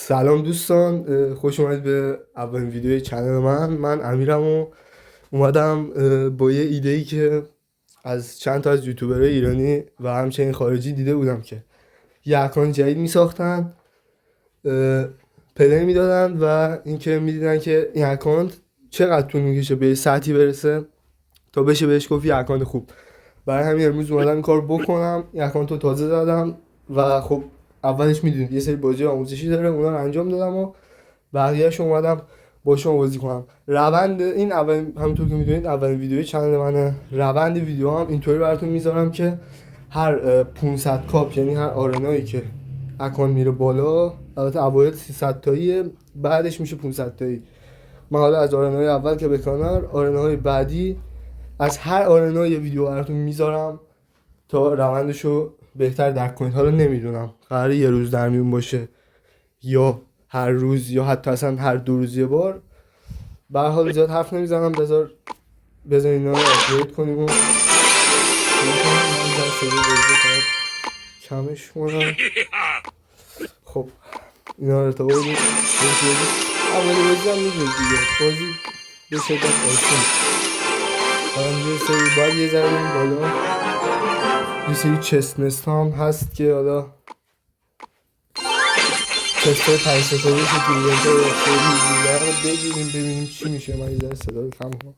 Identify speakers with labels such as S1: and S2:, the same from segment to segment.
S1: سلام دوستان، خوش اومدید به اولین ویدیوی کانال من امیرم و اومدم با یه ایده‌ای که از چند تا از یوتیوبرهای ایرانی و همچنین خارجی دیده بودم که یه اکانت جدید میساختن، پلی میدادن و اینکه میدیدن که این اکانت چقدر طول میکشه به سطحی برسه تا بشه بهش گفت یه اکانت خوب. برای همین امروز اومدم این کار بکنم. این اکانت رو تازه زدم و خب اولش میدونید یه سری بازی آموزشی داره، اونا رو انجام دادم و بقیه‌اش اومدم با شما بازی کنم. روند این اول همونطور که میدونید اولین ویدیوی چنل منه. روند ویدیو هم اینطوری براتون میذارم که هر 500 کاپ، یعنی هر آرنایی که اکانت میره بالا، البته اوایل 300 تاییه، بعدش میشه 500 تایی. من حالا از آرنای اول که بکنار، آرنای بعدی از هر آرنا یه ویدیو براتون میذارم تا روندشو بهتر درک کنید. حالا نمیدونم قراره یه روز در میون باشه یا هر روز یا حتی اصلا هر 2 روز یه بار. به هر حال زیاد حرف نمیزنم، بذار اینا رو آپلود کنیم و کمش کنم. خب اینا رو ارتباط بدیم. اولی بازی هم میدونید دیگه، بازی به شدت آسون. یه سری باید یه ذره بریم بالا. یه سری چستنست هم هست که حالا چستای 5 ستاره که تو ایونت های خیلی زیده رو بگیریم ببینیم چی میشه. من یه ذره صدا رو کم کنم،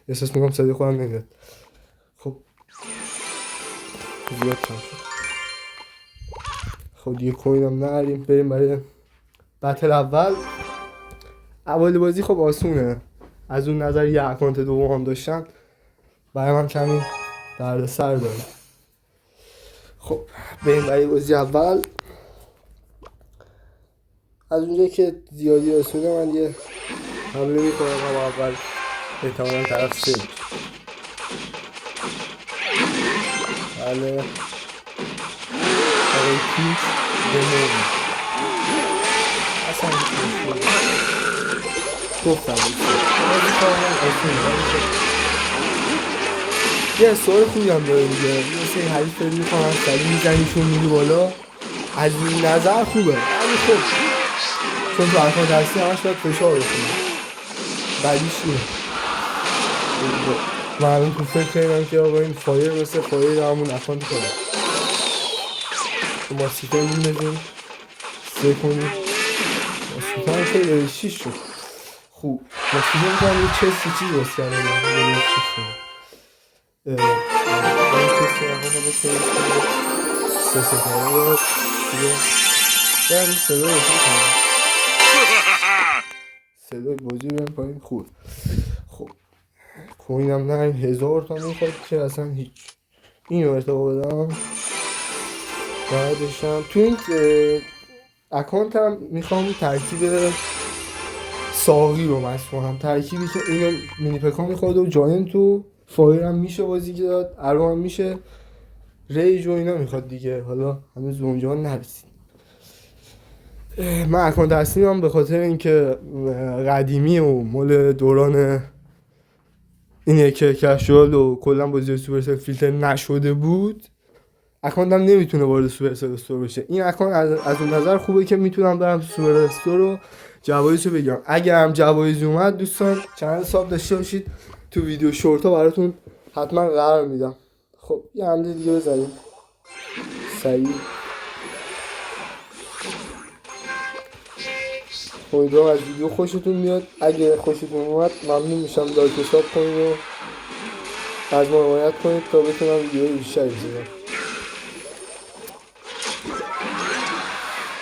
S1: احساس میکنم صدای خودم نمیاد. خب زیاد کم شد. خب دیگه کوینم نریم، بریم برای بتل اول. اول بازی خب آسونه، از اون نظر یه اکانت دوم هم داشتن برای من کمی درد سر داره. خب بریم برای بازی اول. از اونجایی که زیادی آسونه من یه حمله میکنم هم اول احتمالا طرف سه بشه. بله برای پیچ بمونی اصلا گفتم بازی کارم آسونه. یه سوال خوبی هم داره دیگه، یه سری حریف فیل میکنم سریع میزنیشون میری بالا، از این نظر خوبه. ولی خب چون تو اکانت هستی همش باید فشار بکنی، بعدیش اینه. من الان تو فکر کردم که آقا این فایر مثل فایر همون اکانت کنم. ما سیتر میندازیم سه کنیم، ماسکیتر هم خیلی داره 6 شد. خوب ماسکیتر میکنم یه چستی چیز باز کردم یه 6 شد. این چستی هم کنم بکنم سه ستاره داد دیگه. برم صدای بکنم صدای بازی برم پایین. خوب خب کوینم نریم 1000 تا میخواد که اصلا هیچ. این رو ارتبا بدم. بعدشم تو این اکانت هم میخوام ترکیب ساقی رو مست کنم، ترکیبی که اینو مینی پکا میخواد و جاینت و فایر هم میشه بازی که داد، ارو هم میشه، ریج و اینا میخواد دیگه. حالا هنوز اونجا نرسید. من اکانت اصلی هم به خاطر اینکه قدیمی و مال دوران اینه که کشوال و کلا بازی سوپرسل فیلتر نشده بود، اکانتم نمیتونه وارد سوپرسل استور بشه. این اکانت از اون نظر خوبه که میتونم برم تو سوپر استور رو جوایزشو بگیرم. اگه هم جوایزی اومد دوستان چنل ساب داشته باشید، تو ویدیو شورت ها براتون حتما قرار میدم. خب یه حمله دیگه بزنیم سریع. امیدوارم از ویدیو خوشتون میاد. اگه خوشتون اومد ممنون میشم لایک و ساب کنید و از ما حمایت کنید تا بتونم ویدیوهای بیشتری بزنم.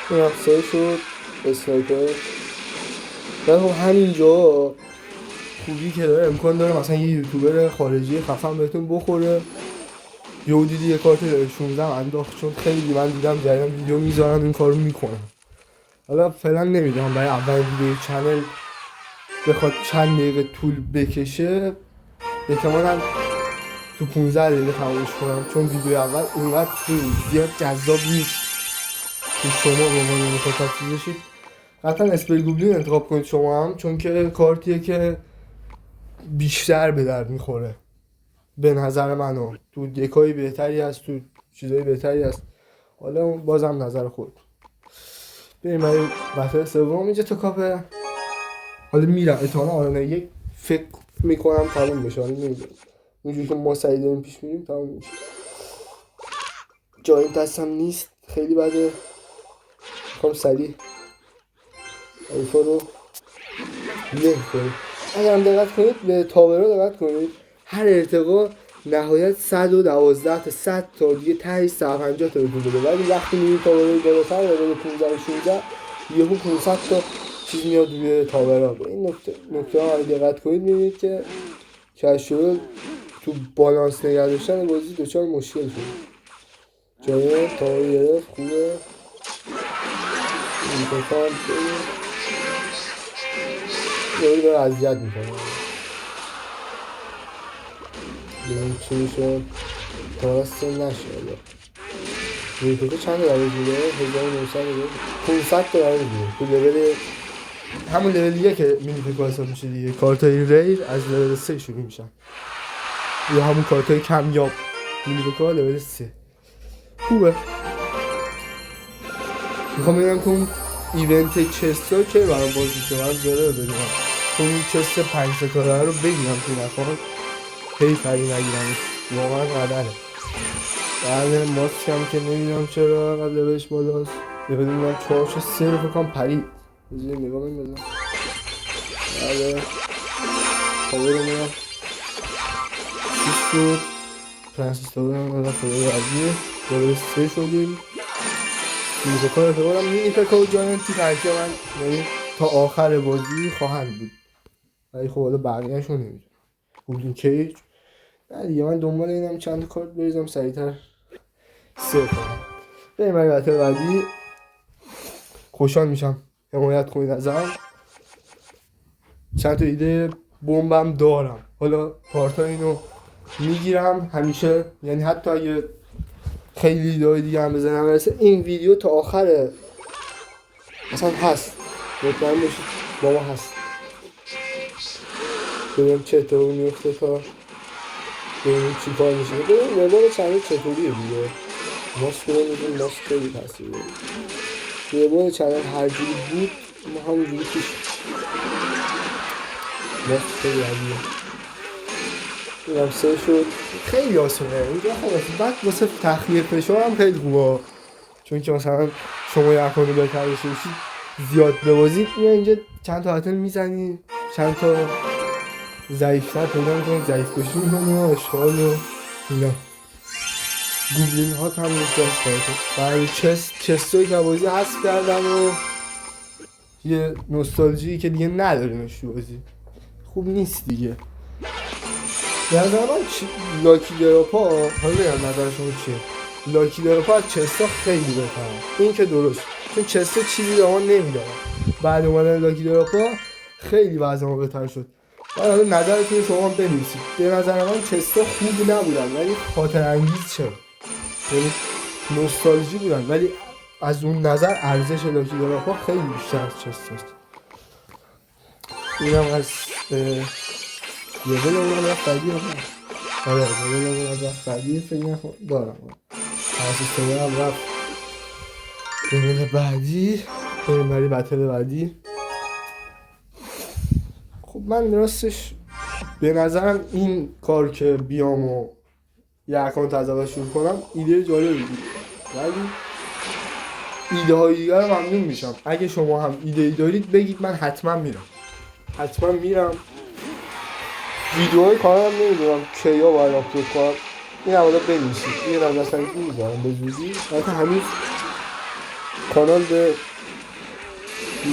S1: این هم سه شد اسنایپر. ولی خب همینجا خوبی که داره امکان داره مثلا یه یوتیوبر خارجی خفن بهتون بخوره. یهو دیدی یه کارت 16 انداخت، چون خیلی من دیدم جریان ویدیو میذارن این کارو میکنن. حالا فعلا نمیدونم برای اول ویدیو چنل بخواد چند دقیقه طول بکشه، احتمالاً تو 15 دقیقه تمامش کنم، چون ویدیو اول اونقدر زیاد جذاب نیست که شما به عنوان مخاطب چیز بشید. قطعا اسپری گوبلین انتخاب کنید شما هم، چون که کارتیه که بیشتر به درد میخوره به نظر منو. تو دکای بهتری هست، تو چیزای بهتری هست، حالا بازم نظر خود. بریم برای بطل سوم. اینجا تو کافه حالا میرم اتحانه آرنا یک فکر میکنم تموم بشه. حالا نمیدونم اونجوری که ما سریع داریم پیش میریم تموم میشه. جای دستم نیست خیلی بده. میخوام سریع ایفا رو له کنیم. اگر هم دقت کنید به تاورا دقت کنید، هر ارتقا نهایت 112 تا 100 تا دیگه تهش 150 تا بهتون بده، ولی وقتی میرید تاورای بالاتر level 15 و 16 یهو 500 تا چیز میاد روی تاورا. به این نکته ها دقت کنید میبینید که کشور تو بالانس نگه داشتن بازی دچار مشکل شد. جای تاور گرفت خوبه. این بخوام یه داره اذیت میکنه. ببین چی میشه درست نشه. میتونه چند داره میده؟ 1900 میده 500 تا میده تو لول همون لول دیگه که مینیفیک واسه میشه دیگه. کارتای ریر از لول 3 شروع میشن یا همون کارتای کمیاب مینیفیک لول 3 خوبه. میخوام ببینم که اون ایونت چستا که برام باز میشه من جالبه ببینم اون چست 5 ستاره رو بگیرم تو نفر هی فری نگیرمش واقعا قدره. بعد ماسک هم که نمیدونم چرا قد لولش بالاست. یه بدونم 4-3 رو فکرم پرید بذاری نگاه من بزن. بعد پاور رو میرم چیز شد پرنسیس تاور هم بزن خدای عزیزه لول 3 شدیم. مینیفکا رو بگم مینیفکا و جاینت تو ترکیه من یعنی تا آخر بازی خواهند بود، ولی خب حالا بقیه‌شو نمیدونم. گولدن کیج نه دیگه من دنبال اینم چند کارت بریزم سریعتر سیو کنم. بریم برای بطل بعدی. خوشحال میشم حمایت کنید ازم. چند تا ایده بمبم دارم، حالا پارتا اینو میگیرم همیشه، یعنی حتی اگه خیلی ایده دیگه هم بزنم برسه این ویدیو تا آخر اصلا هست، مطمئن باشید با ما هست. ببینیم چه اتفاقی میفته تا ببینیم چی کار میشه. ببینیم روال چند چطوریه دیگه. ماسک رو میدیم ماسک خیلی تاثیر داره. روال چند هر جوری بود ما همونجوری پیش ماسک خیلی عالیه. اینم سه شد خیلی آسونه اینجا خلاص. بعد واسه تخلیه فشار هم خیلی خوبه، چون که مثلا شما یه اکانت بهتر داشته باشید زیاد ببازید میاد اینجا چند تا هاتل میزنی چند تا ضعیفتر پیدا میکنید ضعیف کشی میکنی و اشغال و اینا. گوبلین ها هم نیست از خواهد. برای چستوی که بازی حذف کردن و یه نوستالژی که دیگه نداریمش تو بازی خوب نیست دیگه. به نظر من لاکی دراپا حالا بگم نظر شما چیه؟ لاکی دراپا از چستا خیلی بهتره. این که درست چون چستا چیزی به ما نمیداره. بعد اومدن لاکی دراپا خیلی وضع ما بهتر شد. حالا نظرتون شما بنویسید. به نظر من چستا خوب نبودن ولی خاطر انگیز چه؟ یعنی نوستالژی بودن ولی از اون نظر ارزش لاکی دراپا خیلی بیشتر از چستاست. اینم از لیول اون رفت بعدی هم آره لیول اون رفت بعدی فکر نکنم دارم سیستم هم رفت لیول بعدی. بریم برای بطل بعدی. خب من راستش به نظرم این کار که بیام و یه اکانت از اول شروع کنم ایده جالبی بود، ولی ایده های دیگر رو ممنون میشم. اگه شما هم ایده دارید بگید من حتما میرم. ویدیوهای کانالم نمیدونم کیا باید آپلود کنم، این حوالا بنویسید. این هم مثلا این میذارم به زودی. حتی هنوز کانال به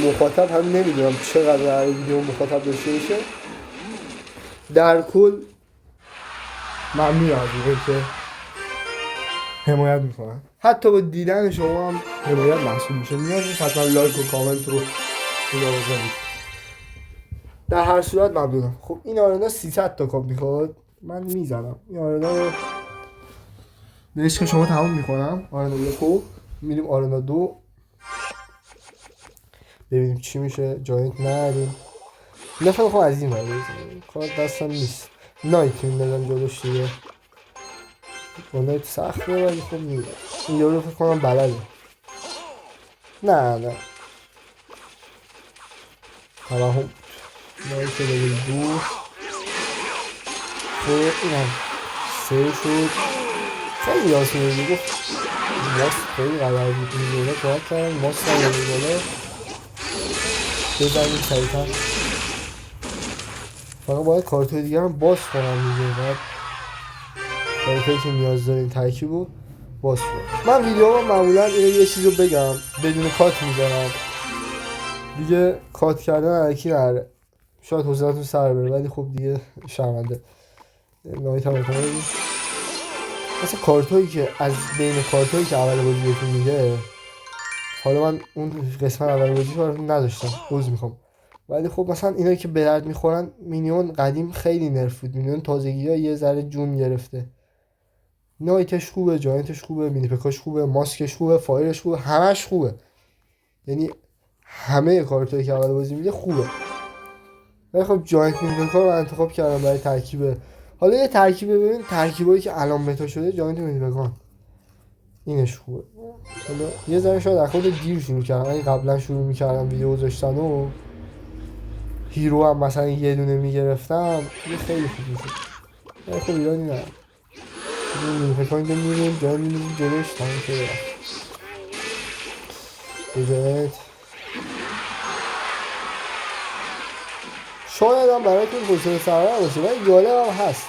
S1: مخاطب هم نمیدونم چقدر ویدیو مخاطب داشته باشه. در کل ممنون از اون که حمایت میکنن، حتی با دیدن شما هم حمایت محسوب میشه. نیاز نیست حتما لایک و کامنت رو اینا بزنید. در هر صورت ممنونم. خب این آرنا 300 تا کاپ میخواد من میزنم. این آرنا رو به عشق شما تمام میکنم. آرنا یکو میریم آرنا 2 ببینیم چی میشه. جاینت نداریم نفر میخوام از این برای کار دستم نیست. نایت میدنم جلوش دیگه با نایت سخته ولی خب میره. این یارو فکر کنم بلده. نه توهم مایی که لیول 2 خب اینم 3 شد. خیلی آسونه میگفت ماست خیلی قدر بود این دوله کار کردن ماست هم لیول بالا بزنیم سریعتر. فقط باید کارتای دیگه هم باز کنم دیگه. باید کارتایی که نیاز داریم ترکیب رو باز کنم. من ویدیو هم معمولا اینو یه چیز رو بگم بدون کات میزنم دیگه. کات کردن علکی نره شاید حوصلتون سر بره ولی خب دیگه شرمنده نهایت هم بکنم. مثلا کارتایی که از بین کارتایی که اول بازی بهتون میده، حالا من اون قسمت اول بازی رو نداشتم عذر میخوام، ولی خب مثلا اینایی که به درد میخورن مینیون قدیم خیلی نرف بود. مینیون تازگی ها یه ذره جون گرفته. نایتش خوبه، جاینتش خوبه، مینیپکاش خوبه، ماسکش خوبه، فایرش خوبه، همش خوبه. یعنی همه کارتایی که اول بازی میده خوبه. ولی خب جاینت مینیپکا رو انتخاب کردم برای ترکیب. حالا یه ترکیبه ببین ترکیبایی که الان متا شده جاینت مینیپکا اینش خوبه. حالا یه ذره شاید از خود دیر شروع کردم. اگه قبلا شروع میکردم ویدیو گذاشتن و هیرو هم مثلا یه دونه میگرفتم یه خیلی خوب میشد. ولی خب ایرانی نه مینیپکا اینجا میریم جای میریم جلوش تمام شده بجایت. شاید هم براتون حوصله سر باشه ولی جالب هم هست.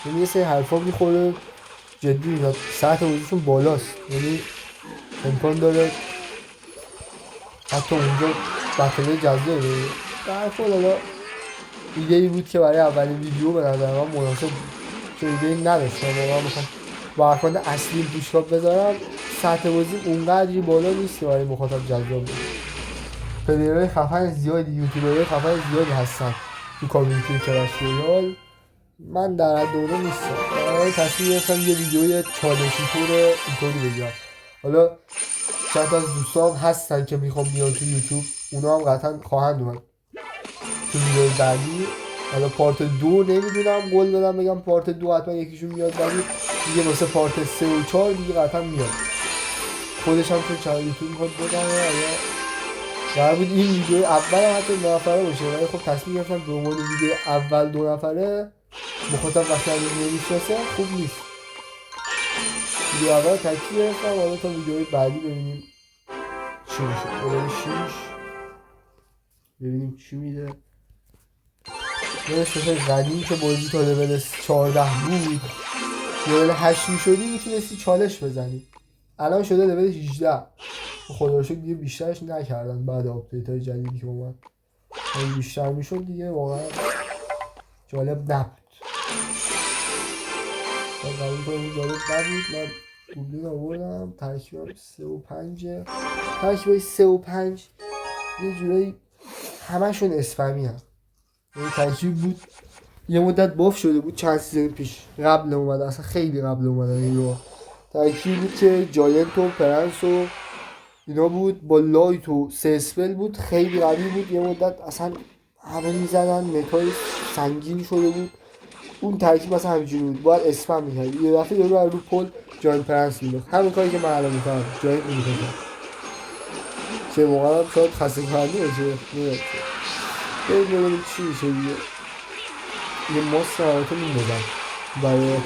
S1: یعنی یه سری حرفا میخوره جدی میاد سطح بازیشون بالاست. یعنی امکان داره حتی اونجا بطله جذابه. در کل حالا ایده‌ای بود که برای اولین ویدیو به نظر من مناسب بود که ایده‌ای نداشتم. واقعا میخوام با اکانت اصلی بوشکاپ بذارم. سطح بازی اونقدری بالا نیست که برای مخاطب جذاب باشه. پلیرهای خفن زیادی، یوتیوبرهای خفن زیادی هستن تو کامیونیتی کلش رویال. من در حد اونو نیستم. من تصمیم گرفتم یه ویدیوی چالشی طور اینطوری بگیرم. حالا چند تا از دوستان هستن که میخوام بیان تو یوتیوب، اونا هم قطعا خواهند اومد تو ویدیوی بعدی. حالا پارت 2 نمیدونم قول دادم بگم پارت 2 حتما یکیشون میاد ولی دیگه واسه پارت 3 و 4 دیگه قطعا میاد. خودش هم تو چنل یوتیوب میخواد بزنه. قرار بود این ویدیو اول هم حتی 2 نفره باشه ولی خب تصمیم گرفتم به عنوان ویدیو اول 2 نفره مخاطب وقتی هنوز نمیشناسه خوب نیست. ویدیو اول تکی گرفتم. حالا تا ویدیوی بعدی ببینیم چی میشه. لول 6 ببینیم چی میده. یادش مثل قدیم که بازی تا لول 14 بود لول 8 میشدی میتونستی چالش بزنی. الان شده لول 18. خدا رو شکر دیگه بیشترش نکردن بعد آپدیت های جدیدی که اومد. اگه بیشتر میشد دیگه واقعا جالب نبود. قبول کنم جالب نبود. من دوبلین آوردم. ترکیب 3 و 5. ترکیب 3 و 5 یه جورایی همشون اسپمی هم. یه ترکیب بود یه مدت باف شده بود چند سیزن پیش قبل اومده. اصلا خیلی قبل اومده این رو. ترکیب بود که جاینت و پرنس و اینا بود با لایت و 3 اسپل بود. خیلی قوی بود. یه مدت اصلا همه میزدن متای سنگین شده بود. اون ترکیب اصلا همینجوری بود باید اسپم میکرد. یه دفعه یارو رو پل جاینت پرنس میداد. همین کاری که من الان میکنم جاینت میکنم که موقعا شاید خسته کننده باشه. ببینیم چی میشه دیگه. یه ماسک نهایتا میندازم برای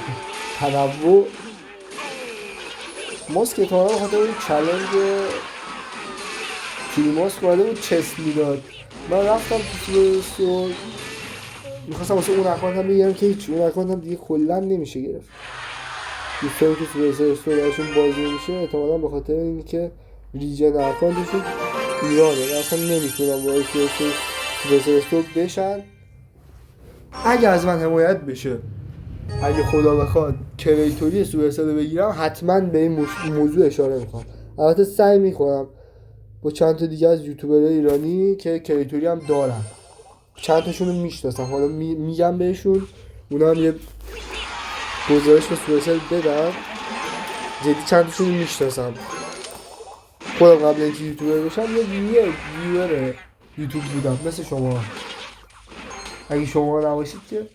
S1: تنوع. ماسک اتمانا بخاطر اون چلنج کلی ماسک اومده بود چست میداد. من رفتم تو سوپرستور میخواستم واسه اون اکانت هم بگیرم که هیچ اون اکانت هم دیگه کلا نمیشه گرفت. دوستانی که سوپرستور براشون بازی نمیشه احتمالا به خاطر اینکه ریجن اکانتشون ایرانه اصلا نمیتونم وارد سوپرستور بشن. اگه از من حمایت بشه اگه خدا بخواد کریتوری سوپرستور بگیرم حتما به این موضوع اشاره میکنم. البته سعی میکنم با چند تا دیگه از یوتیوبرهای ایرانی که کریتوری هم دارن چند تاشون رو میشناسم حالا میگم بهشون اونا هم یه گزارش به سوپرستور بدن. جدی چند تاشون رو میشناسم. خودم قبل اینکه یوتیوبر بشم یه ویور یوتیوب بودم مثل شما. اگه شما نباشید که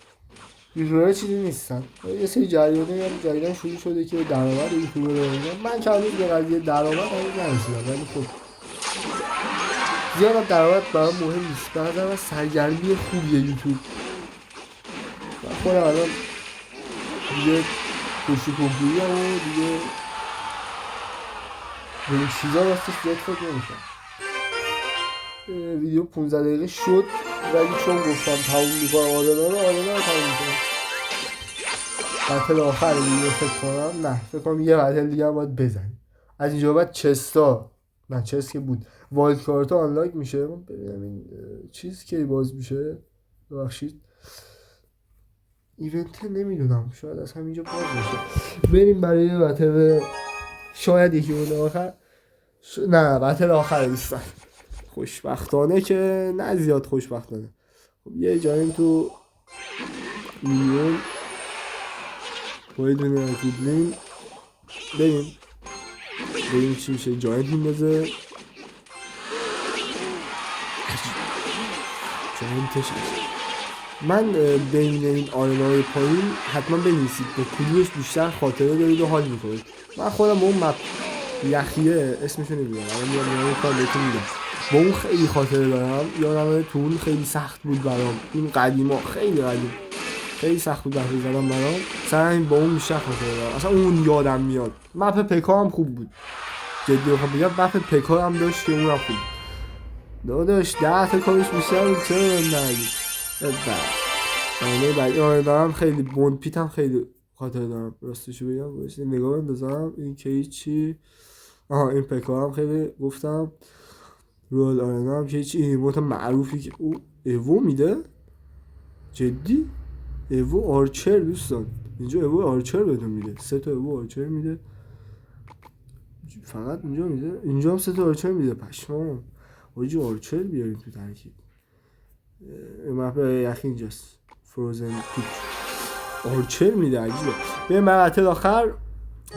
S1: یوتیوبر چیزی نیستن. یه سری جریان شروع شده که درآمد یوتیوبر رو من که هنوز به قضیه درآمد هنوز نرسیدم ولی خب زیاد درآمد برام مهم نیست، بعضا از سرگرمی خوبیه یوتیوب. من خودم الان دیگه کشی کنکوری هم و دیگه به این چیزا راستش زیاد فکر نمیشم. ویدیو 15 دقیقه شد ولی چون گفتم تموم میکنم آرنا رو تموم میکنم. بطل آخر ویدیو فکر کنم، نه فکر کنم یه بطل دیگه هم باید بزنیم. از اینجا بعد چستا، نه چست که بود، وایلد کارتا آنلاک میشه. ببینم این چیز کی باز میشه، ببخشید ایونت نمیدونم، شاید از همینجا باز میشه. بریم برای بطل، شاید یکی اون آخر نه بطل آخر دوستان. خوشبختانه که نه زیاد خوشبختانه. خب یه جاییم تو میلیون باید دونه کوبلین بریم چی میشه. جایت میندازه جایتش. من بین این آرنای پایین حتما بنویسید به کدومش بیشتر خاطره دارید و حال میکنید. من خودم با اون مپ یخیه اسمشو نمیدونم، الان میام کار بهتون میگم، با اون خیلی خاطره دارم. یادمه تو اون خیلی سخت بود برام، این قدیما خیلی سخت بود وقتی زدم برام، سر همین با اون بیشتر خاطره دارم. اصلا اون یادم میاد. مپ پکا هم خوب بود، جدی بخوام بگم مپ پکا هم داشت که اونم خوب داداش. 10 تا کارش بیشتر بود، چرا من نگید بعد دارم. خیلی بوند پیت هم خیلی خاطره دارم راستشو بگم. باشه نگاه بندازم این که چی. این پکا هم خیلی گفتم. رول آرنا هم که چی ایموت معروفی که او ایوو میده. جدی ایوو آرچر دوستان، اینجا ایوو آرچر بهتون میده. 3 تا ایوو آرچر میده فقط اینجا میده. اینجا هم 3 تا آرچر میده. پشمام آجی آرچر بیاریم تو ترکیب. مپ یخی اینجاست، فروزن پیک آرچر میده. عجیبه. به مرحله آخر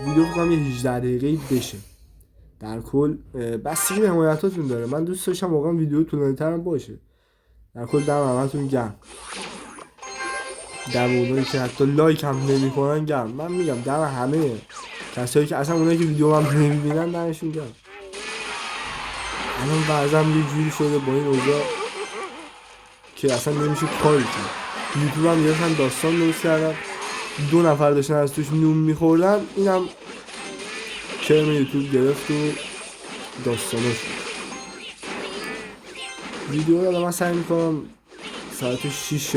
S1: ویدیو بکنم یه 18 دقیقه‌ای بشه. در کل بستگی به حمایتاتون داره. من دوست داشتم واقعا ویدیو طولانی‌تر هم باشه. در کل دم همتون گرم. دم اونایی که حتی لایک هم نمی‌کنن گرم. من میگم دم همه کسایی که اصلا اونایی که ویدیو هم نمی‌بینن دمشون گرم. الان بعضم یه جوری شده با این اوضاع که اصلا نمیشه کاری کرد. یوتیوب هم گرفتن داستان درست کردن، 2 نفر داشتن از توش نون میخوردن، اینم کرم یوتیوب گرفت و داستانش. ویدیو رو من سعی میکنم ساعت 6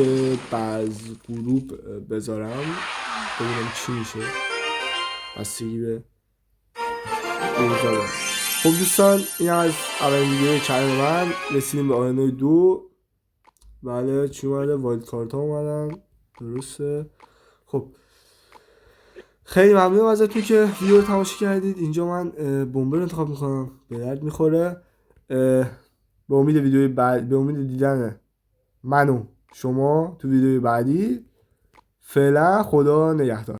S1: بعد غروب بذارم ببینم چی میشه، بستگی به اوضاع. خب دوستان این از اولین ویدیو چنل من. رسیدیم به آرنای 2. بله چی اومده؟ وایلد کارت ها اومدن، درسته. خب خیلی ممنونم ازتون که ویدیو رو تماشا کردید. اینجا من بمب رو انتخاب میکنم، به درد میخوره. به امید ویدیوی بعد، به امید دیدن من و شما تو ویدیوی بعدی. فعلا خدا نگهدار.